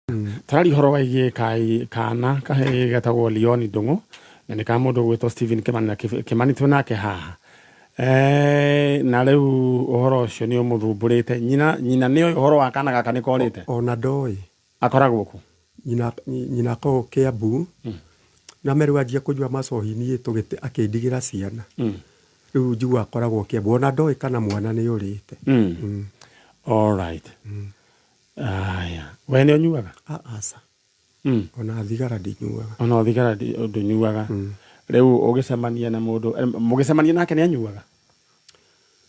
Tarari horo waigie kai kana kahe gatagwo Leon Ndungu na nĩ ka mũndũ gwĩtwo Stephen Kimani twĩ nake haha. Na rĩu ũhoro ũcio nĩ ũmũthumbũrĩte. Nyina nĩ ũhoro wa kana gaka nĩ korĩte? Ona ndoĩ. Akoragwo ku? Nyina akoragwo Kiambu. Na meru anjia kũnyua macohi niĩ akĩndigĩra ciana. Rĩu njigua akoragwo Kiambu. Ona ndoĩ kana mwana nĩ ũrĩte. All right. Aya. We nĩ ũnyuaga? Aca. Ona thigara ndinyuaga. Ona thigara ndũnyuaga. Rĩu ũgĩcemania na mũndũ mũgĩcemania nake nĩ anyuaga?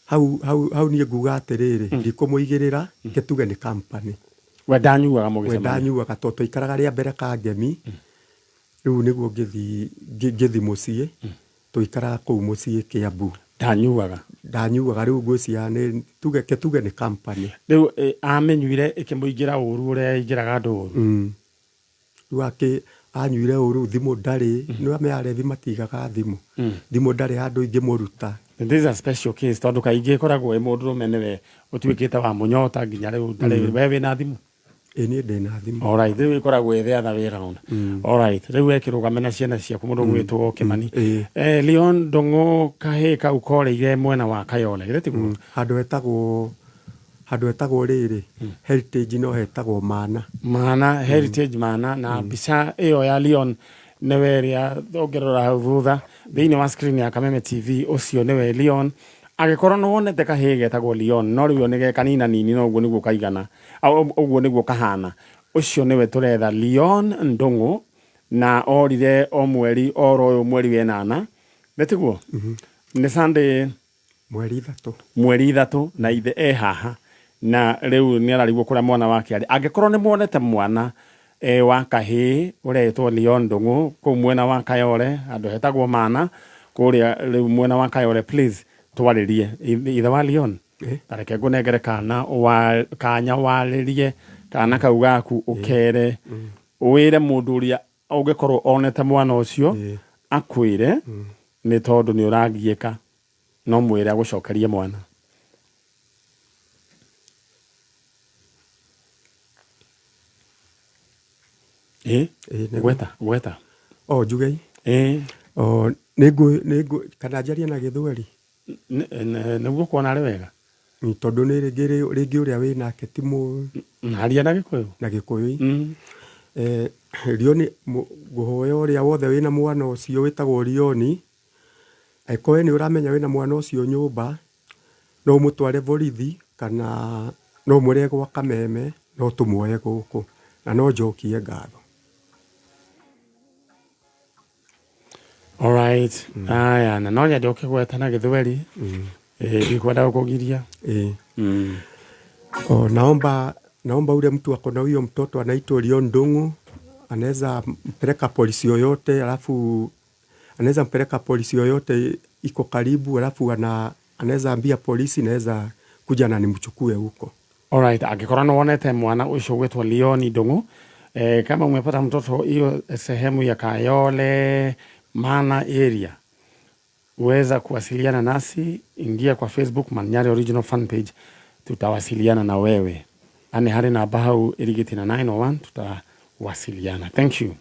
Hau niĩ nguga atĩrĩrĩ, ndikũmũigĩrĩra tuge nĩ company. We ndanyuaga mũgĩcemania? We ndanyuaga tondũ twaikaraga rĩa mbere Kangemi. Rĩu nĩguo ngĩthi mũciĩ. Twaikaraga kũu mũciĩ Kiambu. Ndanyuaga rĩu ngwĩciria nĩ tuge nĩ company. Rĩu amenyuire ĩkĩmũingĩra ũru ũrĩa aingĩraga andũ ũru? Rĩu anyuire ũru thimũ ndarĩ. Nĩwamenya arevi matigaga thimũ. Thimũ ndarĩ handũ ingĩmũruta. This is a special case tondũ kaingĩ koragwo mũndũrũme nĩwe ũtuĩkĩte wa mũnyota nginya rĩu ndarĩ we wĩna thimũ? Niĩ ndĩna thimũ. All right, rĩu ĩkoragwo ĩ the other way around. All right, rĩu wekĩrũgame na ciana ciaku mũndũ gwĩtwo Kimani. Leon Ndungu kahĩ kau korĩire mwena wa Kayole githĩ tiguo? Handũ hetagwo rĩrĩ Heritage no hetagwo Mana Heritage Mana. Na mbica ĩyo ya Leon nĩwe ĩrĩa ũngĩrora hau thutha thĩinĩ wa screen ya Kameme TV, ũcio nĩwe Leon. Agĩkorwo no wonete kahĩ getagwo Leon no rĩu nĩ kanina nini no ũguo nĩguo kaigana ũguo nĩguo kahana. Ũcio nĩwe tũretha Leon Ndungu na orire o mweri oro mweri wenana betiguo nĩ Sunday mweri 3 na ithe haha na rĩu nĩ ararigwo kũrĩa mwana wake arĩ. Angĩkorwo nĩ muonete mwana wa kahĩ ũretwo Leon Ndungu kũu mwena wa Kayole andũ hetagwo Mana kũrĩa rĩu mwena wa Kayole, please twarĩrie ithe wa Leon. Tareke ngũnengere kanya warĩrie kana kau gaku ũkere wĩre mũndũ ũrĩa ũngĩkorwo onete mwana ũcio akwĩre nĩ tondũ nĩ ũragiĩka no mwĩre agũcokerie mwana. Gweta njugei kana njarie na Gĩthweri nĩguo kuona arĩ wega tondũ nĩ rĩngĩ ũrĩa wĩ nake ti haria na Gĩkũyũ. Leon ngũhoya ũrĩa wothe wĩna mwana ũcio wĩtagwo Leon, angĩkorwo nĩ ũramenya wĩna mwana ũcio nyũmba no ũmũtware borithi kana no ũmũrehe gwa Kameme no tũmuoye gũkũ na no njokie ngatho. All right. Aya na no nyende ũkĩgweta na Gĩthweri ndikwenda gũkũgiria. Naomba ule mtu ako na huyo mtoto anaitwa Leon Ndungu anaweza mpeleka polisi yoyote, alafu anaweza mpeleka polisi yoyote iko karibu, alafu anaweza ambia polisi naweza kuja na nimchukue huko. All right, angĩkorwo no wonete mwana ũcio gwĩtwo Leon Ndungu kama umepata mtoto hiyo sehemu ya Kayole Mana area, uweza kuwasiliana nasi, ingia kwa Facebook Manyari Original Fan Page, tutawasiliana na wewe. Ane hari na bahau irigiti na 901 tutawasiliana. Thank you.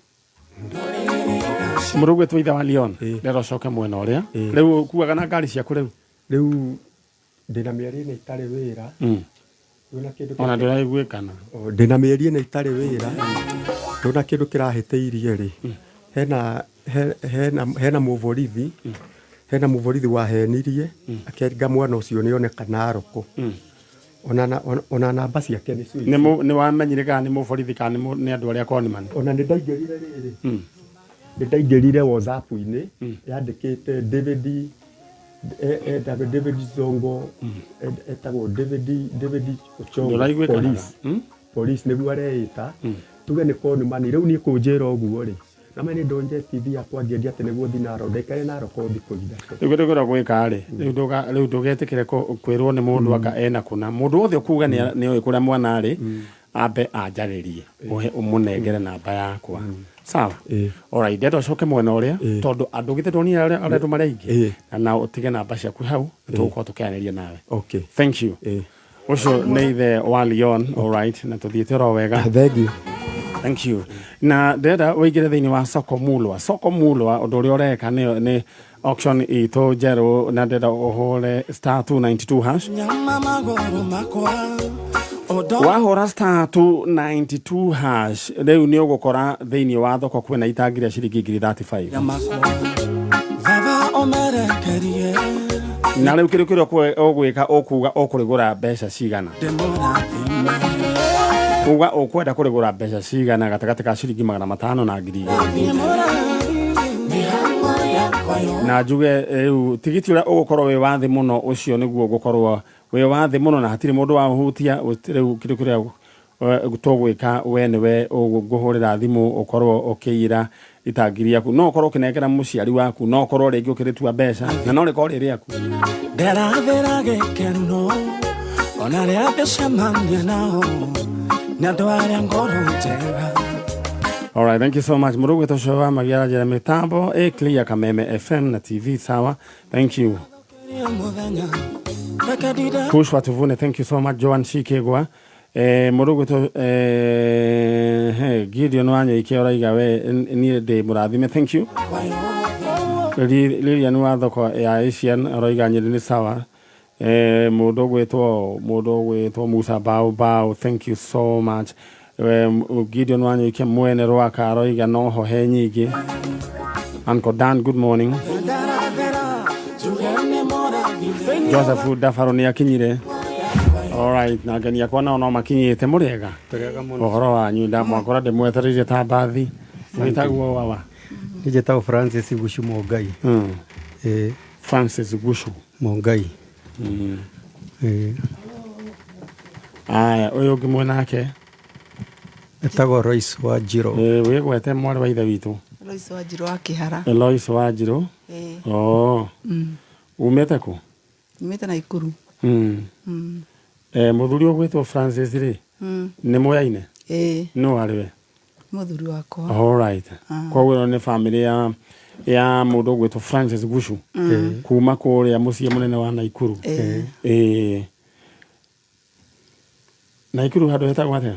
Mũrugwe tu itha wa Leon lero coke mwena ũrĩa rĩu kuaga na ngari ciaku rĩu ndĩna mĩeri ĩna itarĩ wĩra. Ona ndĩraiguĩkana ndĩna mĩeri ĩna itarĩ wĩra ndona kĩndũ kĩrahĩtĩirie rĩ hena mũborithi wahenirie akĩringa mwana ũcio nĩoneka Naroko. Ona namba ciake nĩ wamenyire kana nĩ mũborithi kana nĩ andũ arĩa konimani. Ona nĩndaingĩrire rĩrĩ nĩndaingĩrire WhatsApp-inĩ yandĩkĩte David Zongo etagwo David Ochongo police nĩguo areĩta tuge nĩ konimani. Rĩu niĩ kũnjĩra ũguo rĩ na mimi ndonje TV yakwa ngĩendia atĩ nĩguo thi Naroko ndekare Naroko thikũ ithatũ. Rĩu gwĩka rĩ rĩu ndũgetĩkĩre kwĩrwo nĩ mũndũ aka ena kuna mũndũ wothe ũkuga nĩ oĩ kũrĩa mwana arĩ ambe anjarĩrie ũmũnengere namba yakwa. Sawa. All right, ndeto coke mwena ũrĩa tondũ andũ gĩte ndonire arĩa marĩa aingĩ na ũtige namba ciaku hau tũgũkorwo tũkĩaranĩria nawe. Okay, thank you. Ũcio nĩ ithe wa Leon. All right, na tũthiĩte oro wega. Thank you. Thank you. Na ndenda uigire thiini wa Soko Mulwa. Soko Mulwa undu uria ureka ni auction ito jero na ndenda uhore star 292 hash. Wahora star 292 hash riu ni ugukora thiini wa thoko kwina itangira ciringi 35. Na riu kiru ogwika okuga okurigura mbeca cigana. Kuga ukwenda kurigura mbeca cigana gatagati ka ciringi 500 na 1000. Na njuge riu tigiti uria ugukorwo wi wathi muno ucio niguo gukorwo wi wathi muno na hatiri mundu wa hutia riu kiru kiria tugwika we niwe uguhurira thimu ukorwo ukiira itangiri yaku no ukorwo kinengera muciari waku no ukorwo ringi ukiritua mbeca na no rikorwo riri yaku nderathera gekeno ona ria ndicemania nao na ndware ngoro njega. All right, thank you so much. Murugu toshowa magiara jere mitambo clear Kameme FM na TV sawa. Thank you. Pushwa tuvune, thank you so much. Joan Shikegwa. Murugu to Gideon wanyo ikiora igawe ni de murathime, thank you. Lilian wathoko ya Asian roiga nyiri ni sawa. Mudogo etwo Musa Bao, thank you so much. Gideon wanyo ikia mwene roaka roiga noho he nyigi. Uncle Dan, good morning. Joseph Dafaro ni akinyire. All right, na gani yakwa no makinyite muriega. Ohoro wanyu nda mwakora de mweterire ta bathi. Mwitagwo wawa. Nijetago Francis Gushu Mongai. Francis Gushu Mongai. Aya, uyu ngimwe nake etago Royce Wanjiru. We gwete mwari wa ithe witu. Royce Wanjiru wa Kihara. Royce Wanjiru. Oh. Umete ku? Umete na Ikuru. Muthuri ogwetwo Francis ri ni muyaine no ariwe muthuri wakwa. All right. Kwa wero ni family ya mundu ogwetwo Francis Gushu kuma kuria mucie munene wa Naikuru. Naikuru hado hetagwo atia?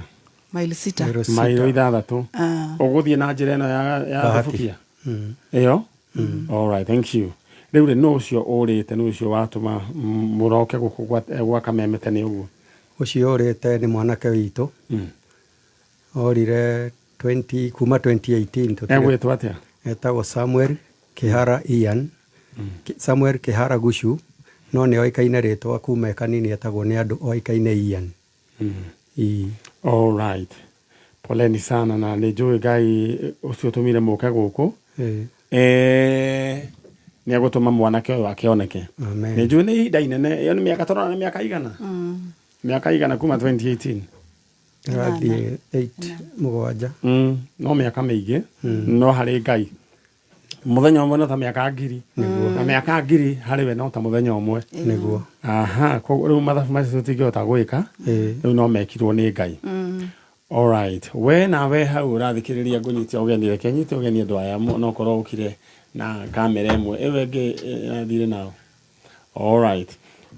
Maili 6. Maili 6. Uguthie na njira eno ya thukia. Eyo? All right, thank you. Riu no ucio urite no ucio watuma muroke gwa Kameme tene uguo. Ucio urite ni mwanake witu. Orire 20 kuma 2018 to. Egwetwo atia? Etagwo Samuel Kihara Ian. Samuel Kihara Gushu no ni oikaine ritwa kuma kanini etagwo ni andu oikaine Ian. All right. Poleni sana na ni njui Ngai ucio tumire muke guku. Ni agutuma mwanake uyu akioneke. Ni njui ni ihinda inene yo ni miaka torona ni miaka igana. Miaka igana kuma 2018. Radi 8 mugwanja. No miaka mingi no hari Ngai. Muthenya umwe no ta miaka 1000 na miaka 1000 hari we no ta muthenya umwe niguo. Aha, ko riu mathabu macio tingihota gwika riu no mekirwo ni Ngai. All right, we na we hau urathikiriria ngũnyitia ũgeni reke nyite ũgeni andũ aya no korwo ukire na kamera imwe ewe nge thire nao. All right,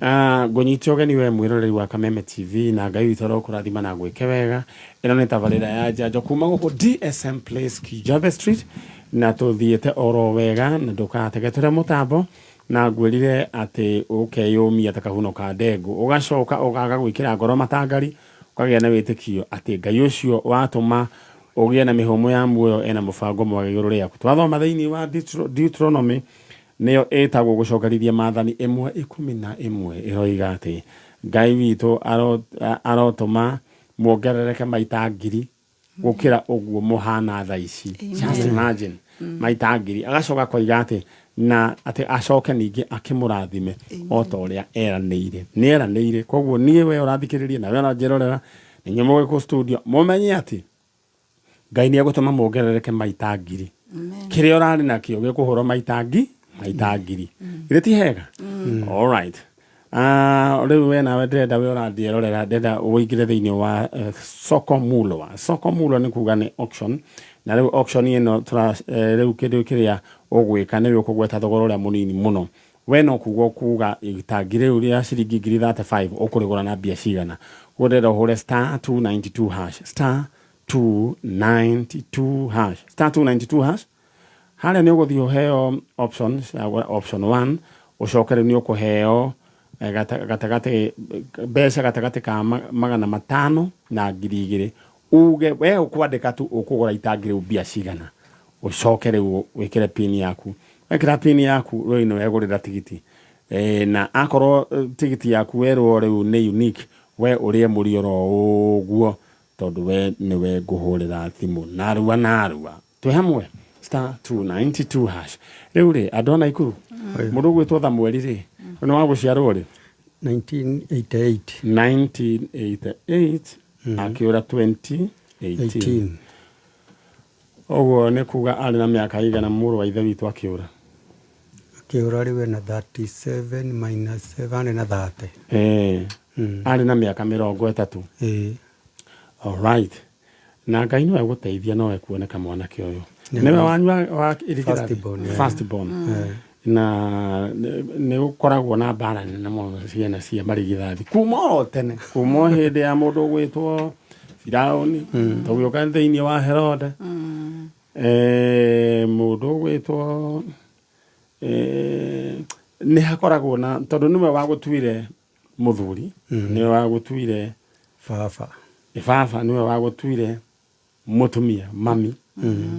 ngũnyitia ũgeni we mwiroreri wa Kameme TV na Ngai witũ arokũrathima na gwĩke wega. Ĩno nĩ tabarĩra ya njanjo kuma gũkũ DSM Place Kijabe Street na tuthiĩte oro wega na ndũgatege tũrĩa mũtambo na ngwĩrire atĩ ũkeyũmia ta kahuno ka ndengũ ũgacoka ũgaga gwĩkĩra ngoro matangari ukagĩa na wĩtĩkio atĩ Ngai ũcio watũma ũgĩe na mĩhũmũ ya muoyo ena mũbango mwega igũrũ rĩaku. Twathoma thĩinĩ wa Deuteronomy nĩyo ĩtagwo gũcokerithia maathani 1:11 ĩroiga atĩ Ngai witũ arotũma muongerereke maita 1000 gũkĩra ũguo mũhana thaa ici. Just imagine. Maita 1000 agacoka koiga atĩ na atĩ acoke ningĩ akĩmũrathime o ta ũrĩa eranĩire. Nĩ eranĩire. Koguo niĩ we ũrathikĩrĩria na we ũranjĩrorera nĩ mũgĩkũ studio mũmenye atĩ Ngai nĩ agũtũma muongerereke maita 1000. Kĩrĩa ũrarĩ nakĩo gĩkũhũrwo maita 1000. Githĩ ti hega? All right. Riu we nawe ndĩrenda we ũranjĩrorera ndĩrenda ũingĩre thĩinĩ wa Soko Mulwa. Soko Mulwa nĩ kuga nĩ auction. Na riu auction ino riu kindu kiria ugwika ni ukugweta thogora uria munini muno. We no kuga itangire uria ciringi 35 ukurigura na bia cigana. Wodera hore star 292 hash star 292 hash star 292 hash haria ni uguthio heo options option 1 ucokere ni ukuheo gatagate besa gatagate ka magana matano na 2,000 uge we ukwandika tu ukugura itangire ubia cigana ucokere wikire pin yaku wekira pin yaku roi no wegurira tigiti na akorwo tigiti yaku werwo riu ni unique we urie murioro uguo tondu we ni we nguhurira thimu narua twi hamwe star 292 hash riu ri adona ikuru mundu gwitwo tha mweri ri no wa guciarwo ri 1988 akiura 2018 ogo ne kuga ari na miaka igana muru wa ithe witu akiura riwe na 37 minus 7 na 30 ari na miaka 30 all right na Ngai no aguteithia no ekuoneka mwanake uyu niwe wanywa wa irigara first born na ne ukoragwo na bara na mo ciana cia marigithathi kuma tene kuma hindi ya mundu gwitwo Firauni tugioka thiini wa Herode mundu gwitwo ni hakoragwo na tondu niwe wa gutuire muthuri niwe wa gutuire baba niwe wa gutuire mutumia mami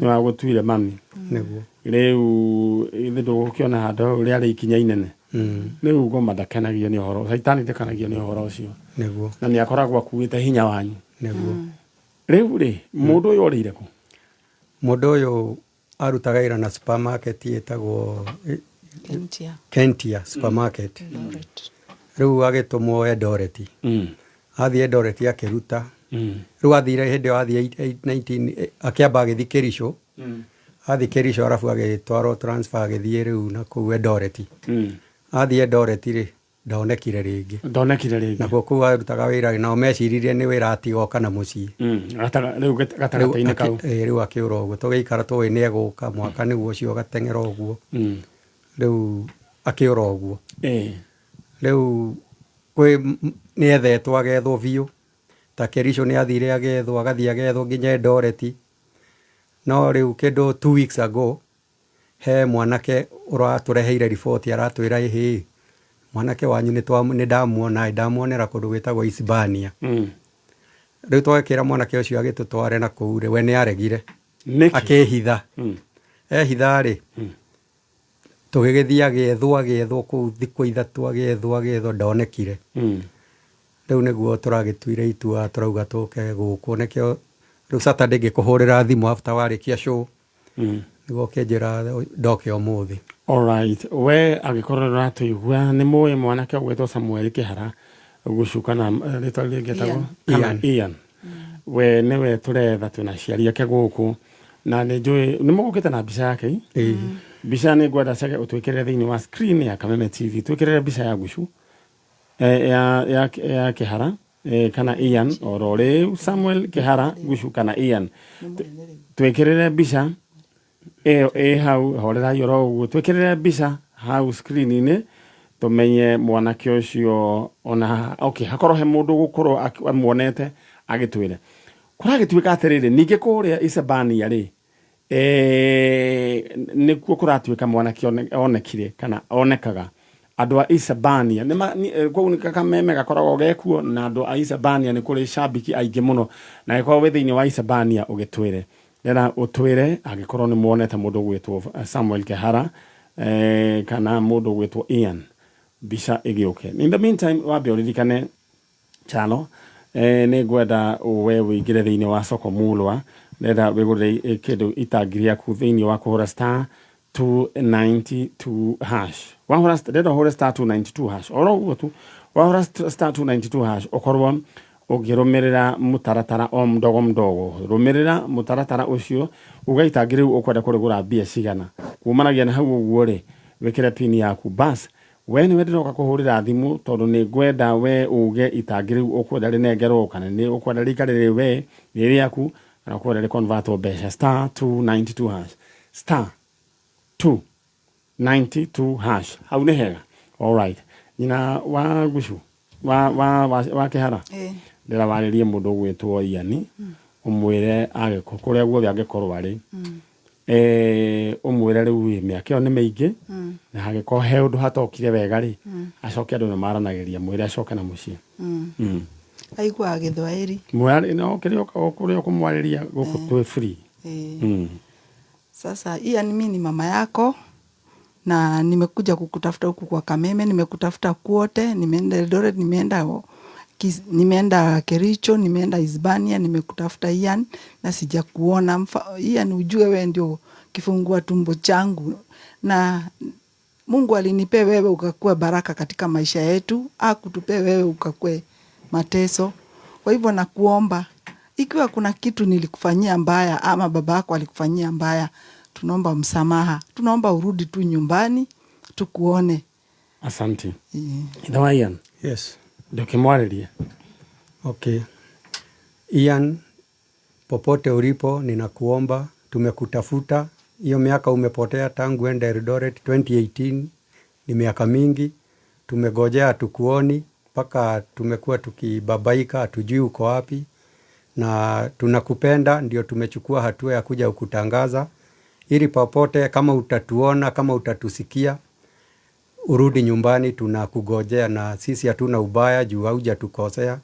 niwe wa gutuire mami neguo riu ithe ndugukiona handu uria ari ikinya inene riu ngoma ndakenagio ni horo saitani ndakenagio ni horo ucio neguo na ni akoragwo akuite hinya wanyu neguo riu ri mundu uyu urire ku mundu uyu arutaga ira na supermarket yetagwo Kentia supermarket riu agitumwo Eldoret athie Eldoret akiruta riu athire hindi athie 19 akiamba agithi Kerisho athi Kerisho arafu agitwaro transfer agithie riu na ku Eldoret athie Eldoret ri ndonekire ringi na kuo arutaga wira na meciririe ni wira atigo kana mucii riu gatagataine kau riu akiura uguo tugiikara tuwe ni eguka mwaka niguo ucio gatengera uguo riu akiura uguo riu kwi ni ethetwo agethwo biu ta Kerisho ni athire agethwo agathie agethwo nginya Eldoret no riu kindu 2 weeks ago he mwanake uratureheire report aratwira ihi mwanake wanyu ni ndamuonera kundu gwitagwo Isibania riu twekira mwanake ucio agitutware na kuure we ni aregire akehitha ehitha ri tugigithia agethwo ku thikũ 3 agethwo ndonekire riu niguo turagituire itua turauga tuke guku nikio riu Saturday ngikuhurira thimu after warikia show niguo kenjira ndoke umuthi. All right, we agikorora tuigua ni muwe mwanake ugwetwo Samuel Kihara gucuka na rito lingetagwo Ian we niwe turetha tunaciaria ke guku na ni njui ni mugukite na mbica yake mbica ni ngwenda cake utwikirire thiini wa screen ya Kameme TV twikirire mbica ya gucu ya Kihara kana Ian orore Samuel Kihara gucu kana Ian twikirire mbica hau horera yoro uguo twikirire mbica hau screen-ini tumenye mwanake ucio ona okay hakorwo he mundu gukorwo amuonete agitwire kuragitwika atiriri ninge kuria Isebania ri nikuo kuratwika mwanake onekire kana onekaga andu a Isebania kwa unika Kameme gakoragwo gekuo na andu a Isebania ni kuri shabiki aingi muno na giko we thiini wa Isebania ugitwire nera utwire agikorwo ni muonete mundu gwitwo Samuel Kihara kana mundu gwitwo Ian bisha igiuke in the meantime wabe uririkane chano ni gwenda we wigire thiini wa soko mulwa nenda wigure kindu itagiria ku thiini wa kuhura star 292 hash wahura star 292 hash oro uguo tu wahura star 292 hash okorwo ugirumirira mutaratara mdogo rumirira mutaratara ucio ugaitangire ukwenda kurigura bia cigana kumanagia na hau uguo ri wikire pin yaku bas we ni wendiroka kuhurira thimu tondu ni gwenda we uge itangire ukwenda rinengerwo kana ni ukwenda rikarire we riri yaku na ukwenda convert obesha star 292 hash star 292 hash hau ni hega all right ina wa gucu wa Kihara ndira waririe mundu gwitwo Iani umwire ageko kuria guothe angekorwo ari umwire riu miaka yo ni miingi na ageko he undu hatokire wega ri acoke andu maranagiria mwire acoke na mucie aigua Githwairi mwari no kirio kuria kumwariria guku twi free. Sasa Ian, mimi ni mama yako na nimekuja kukutafuta huku kwa Kameme, nimekutafuta kwote, nimeenda Eldoret, nimeenda Kericho, nimeenda Hispania, nimekutafuta Ian na sijakuona. Ian, ujue wewe ndio kifungua tumbo changu na Mungu alinipea wewe ukakuwa baraka katika maisha yetu, hakutupea wewe ukakuwa mateso. Kwa hivyo nakuomba, ikiwa kuna kitu nilikufanyia mbaya ama baba yako alikufanyia mbaya, tunaomba msamaha. Tunaomba urudi tu nyumbani tukuone. Asante. Itawa Ian. Yes. Ndio kimwaririe. Okay. Ian, popote ulipo ninakuomba, tumekutafuta. Hiyo miaka umepotea tangu ende Eldoret 2018 ni miaka mingi. Tumegojea tukuoni mpaka tumekuwa tukibabaika, hatujui uko wapi. Na tunakupenda, ndio tumechukua hatua ya kuja kukutangaza. Ili popote kama utatuona, kama utatusikia, urudi nyumbani, tunakugojea na sisi hatuna ubaya juu haujatukosea.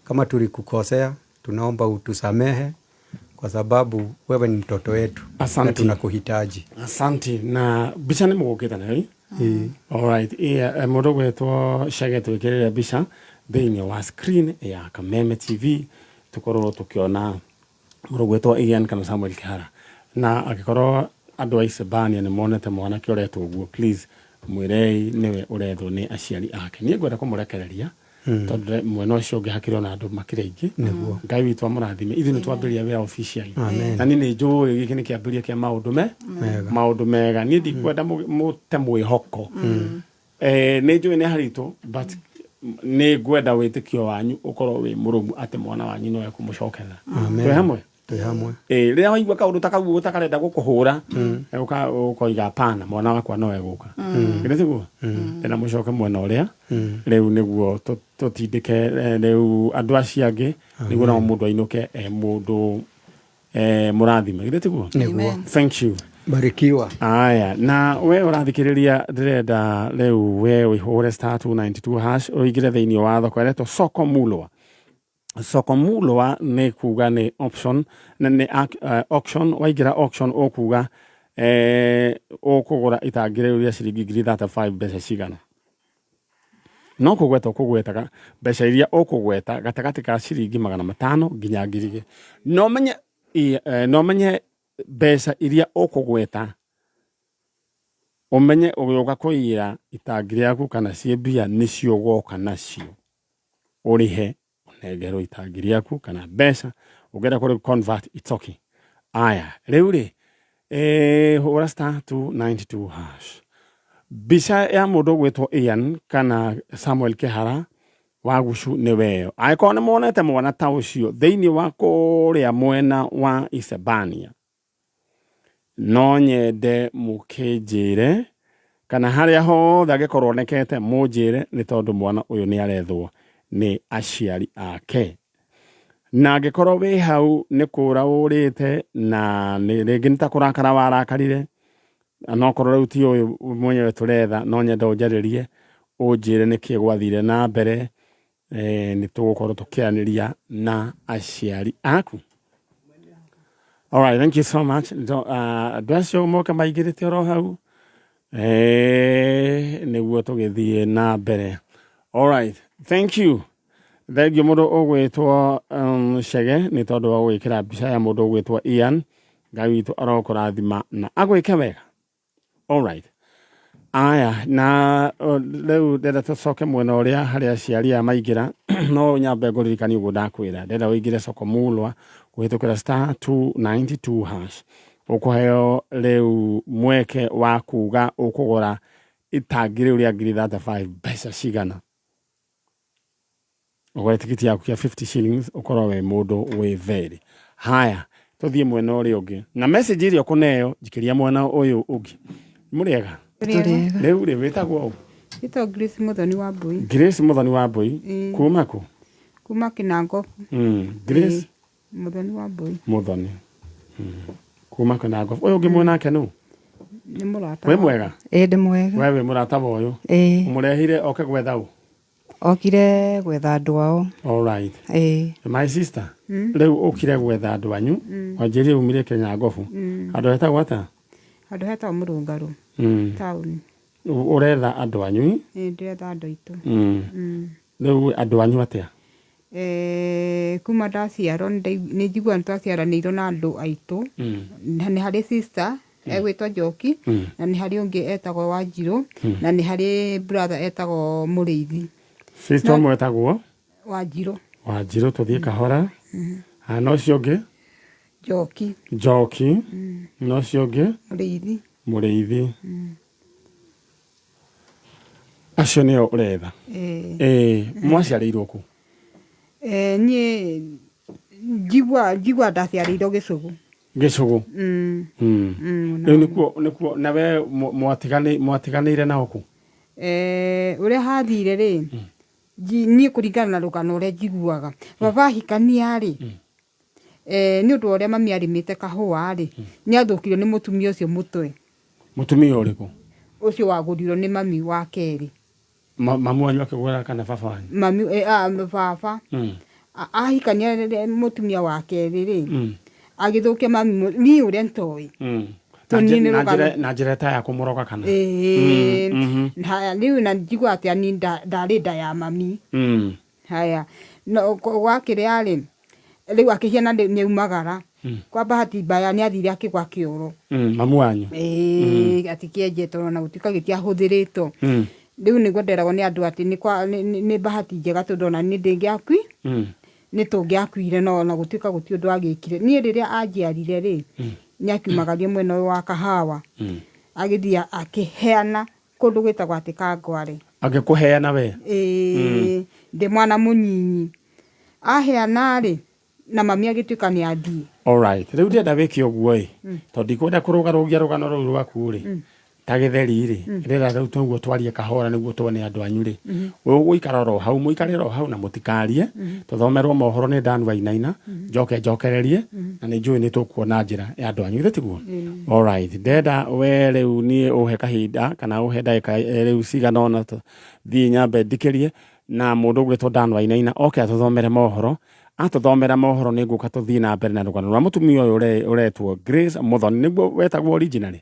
Kama tulikukosea, tunaomba utusamehe kwa sababu wewe ni mtoto wetu. Asante. Na tunakuhitaji. Asante. Na bicha ni mugukita na hii? Alright. Mundu gwetwo Chege twikirire bicha thiini wa screen ya Kameme TV tukorwo tukiona mundu gwetwo Ian kana Samuel Kihara. Na agikorwo andu a Hispania ni monete mwana ki uretwo guo, please mwirei niwe urethwo ni aciari ake. Nie ngwenda kumurekereria tondu mwena ucio ungi hakiri ona andu makire ingi niguo Ngai witu amurathime ithu ni twambiria wira officially na ni njui giki ni kiambiria kia maundu mega ni ndikwenda mute mwihoko ni njui ni haritu but ni ngwenda witikio wanyu ukorwo wi murumu ati mwana wanyu no ekumucokera twi hamwe riria waigua kaundu takau utakarenda gukuhura ukoiga pana mwana wakwa no eguka ngetiguo na mucoke mwena uria riu niguo tutindike riu andu acio angi niguo no mundu ainuke mundu murathime ngetiguo thank you barikiwa. Aya, na we urathikiriria ndirenda riu we wihure *292# uigire thiini wa thoko eretwo Soko Mulwa. Soko Mulwa ni kuga ni option na ni auction. Waigira auction okuga okugura itangire uria ciringi 35 mbeca cigana. No kugweta kugwetaga mbeca iria okugweta gatagati ka ciringi 500 nginya 1000. No menye mbeca iria okugweta umenye ugiuka kuira itangire yaku kana ciembia nicio goka nacio urihe negero itangire yaku kana mbeca ugera kuri convert it's okay. Aya riu ri hura *292#. Bica ya mundu gwetwo Ian kana Samuel Kihara wagucu ni weo aiko ni monete mwana ta ucio thiini wa kuria mwena wa Hispania. No nyende mukinjire kana haria hothe angikorwo nekete munjire ni tondu mwana uyu ni arethwo ni aciari ake. Na angikorwo wi hau ni kura urite na ni ringi nitakurakara warakarire anokorwo riu ti uyu mwenyewe turetha no nyende unjaririe unjire niki gwathire na mbere ni tugukorwo tukianiria na aciari aku. All right, thank you so much. Dwasio moka maigirite oro hau niguo tugithie na mbere. All right, thank you. Thegio mundu ogwetwo Chege ni tondu wa gwikira bica ya mundu ogwetwo Ian. Ngai witu arokurathima na agwike wega. All right. Aya na leo ndenda tucoke mwena uria haria aciari a maigira no nyambe nguririkani uguo ndakwira ndenda uigire Soko Mulwa kuhitukira *292#. Ukuheo leo mweke wa kuga ukugura itangire uria 35 mbeca cigana. Ugure tikiti yaku ya 50 shillings ukorwo we mundu we very. Haya tuthie mwena uria ungi na message irio kuneo jikiria mwena uyu ungi muriega leo ri wetagwo ito Grace Muthoni wa Mbui. Grace Muthoni wa Mbui kuma ku kuma Kinango. Grace Muthoni wa Mbui. Muthoni. Kuma Kinangofu. Uyu ngi mwanake nu? Ni murata. We mwega? Ndi mwega. Wewe murata boyo? Umurehire oke gwetha u? Okire gwetha andu ao. All right. My sister. Riu ukire gwetha andu anyu. Wanjiri umire Kinangofu. Andu hetagwo ata? Andu hetagwo Murungaru. Town. Uretha andu anyu? Ndiretha andu aitu. Riu andu anyu atia? Kuma ndaciarwo nĩ njiguaga nĩtwaciaranĩirwo na andũ aitũ. Nĩ harĩ sister egwĩtwo Njoki, na nĩ harĩ ũngĩ etagwo Wanjirũ, na nĩ harĩ brother etagwo Mũrĩithi. Sister ũmwe etagwo Wanjirũ. Wanjirũ, tũthiĩ kahora. Na ũcio ũngĩ? Njoki. Na ũcio ũngĩ? Mũrĩithi. Acio nĩo ũretha? Mwaciarĩirwo kũ? Niĩ njigua ndaciarĩirwo Gĩcũgũ. Gĩcũgũ? Rĩu nĩkuo nawe mwatiganĩire nao kũ? Ũrĩa hathire rĩ, niĩ kũringana na rũgano ũrĩa njiguaga, baba ahikania rĩ, nĩ ũndũ ũrĩa mami arĩmĩte kahũa rĩ, nĩ athũkirio nĩ mũtumia ũcio mũtwe. Mũtumia ũrĩkũ? Ũcio wagũrirwo nĩ mami wa kerĩ. Mamu wanyu akĩgũra kana baba wanyu? Mami, baba. Ahikania mũtumia wa kerĩ rĩ, agĩthũkia mami niĩ ũrĩa ntoĩ. Na njĩra ta ya kũmũroga kana? Rĩu na njigua atĩ ani ndarĩ nda ya mami. Haya, gwakĩrĩa rĩ, rĩu akĩhiana nĩaumagara. Kwa bahati mbaya nĩ athire akĩgwa kĩoro. Mamu wanyu? Atikĩenjetwo na gũtuĩka gĩtiahũthĩrĩtwo. Rĩu nĩguo nderagwo nĩ andũ atĩ nĩ bahati njega tondũ ona niĩ ndĩngĩakui, nĩ tũngĩakuire no na gũtuĩka gũtirĩ ũndũ agĩkire. Niĩ rĩrĩa anjiarire rĩ, nĩ akiumagaria mwena ũyũ wa Kahawa, agĩthiĩ akĩheana kũndũ gwĩtagwo atĩ Kangware. Agĩkũheana we? Ndĩ mwana mũnyinyi. Aheana rĩ, na mami agĩtuĩka nĩ athiĩ. All right. Rĩu ndĩrenda wĩke ũguo ĩ, tondũ ndikwenda kũrũgarũgia rũgano rũu rwaku rĩ, ta gĩtheri rĩ, ndĩrenda rĩu tũguo twarie kahora nĩguo tuone andũ anyu rĩ. Ũgũikara ro hau, mũikare ro hau na mũtikarie, tũthomerwo mohoro nĩ Dan Wainaina, njokererie, na nĩ njũĩ nĩ tũkuona njĩra ya andũ anyu, tiguo? All right. Ndenda we rĩu niĩ ũhe kahinda kana ũhe ndagĩka rĩu cigana ũna thiĩ nyambe ndikĩrie na mũndũ ũgwĩtwo Dan Wainaina oke atũthomere mohoro. Atũthomera mohoro nĩ ngũka tũthiĩ na mbere na rũgano rwa mũtumia ũyũ ũretwo Grace Muthoni, nĩguo wetagwo originally?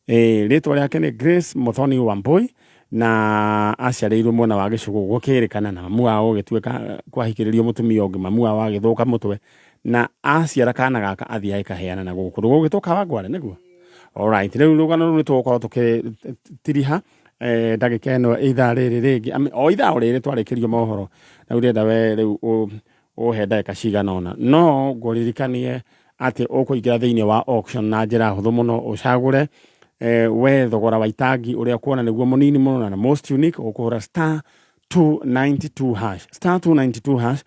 Rĩtwa rĩake nĩ Grace Muthoni Wambui, na aciarĩirwo mwena wa Gĩcũgũ gũkĩrĩkana na mamu wao gĩtuĩka kwahikĩrĩrio mũtumia ũngĩ, mamu wao agĩthũka mũtwe na aciara kana gaka athiĩ akaheana na gũkũ gũgĩtwo Kawangware, nĩguo? All right. Rĩu rũgano rũu nĩtũgũkorwo tũkĩtiriha ndagĩka ĩno ithaa rĩrĩ rĩngĩ, o ithaa rĩrĩ twarĩkĩrio mohoro. Rĩu ndĩrenda we rĩu ũhe ndagĩka cigana ũna, no ngũririkanie atĩ ũkũingĩra thĩinĩ wa auction na njĩra hũthũ mũno ũcagũre we thogora wa itangi ũrĩa kuona nĩguo mũnini mũno na most unique. Ũkũhũra *292 hash, *292 hash.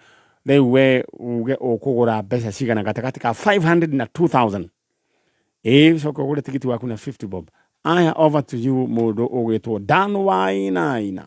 Rĩu we uge ũkũgũra mbeca cigana gatagatĩ ka 500 na 2000. Coka ũgũre tigiti waku na 50 bob. Aya, over to you mũndũ ũgwĩtwo Dan Wainaina.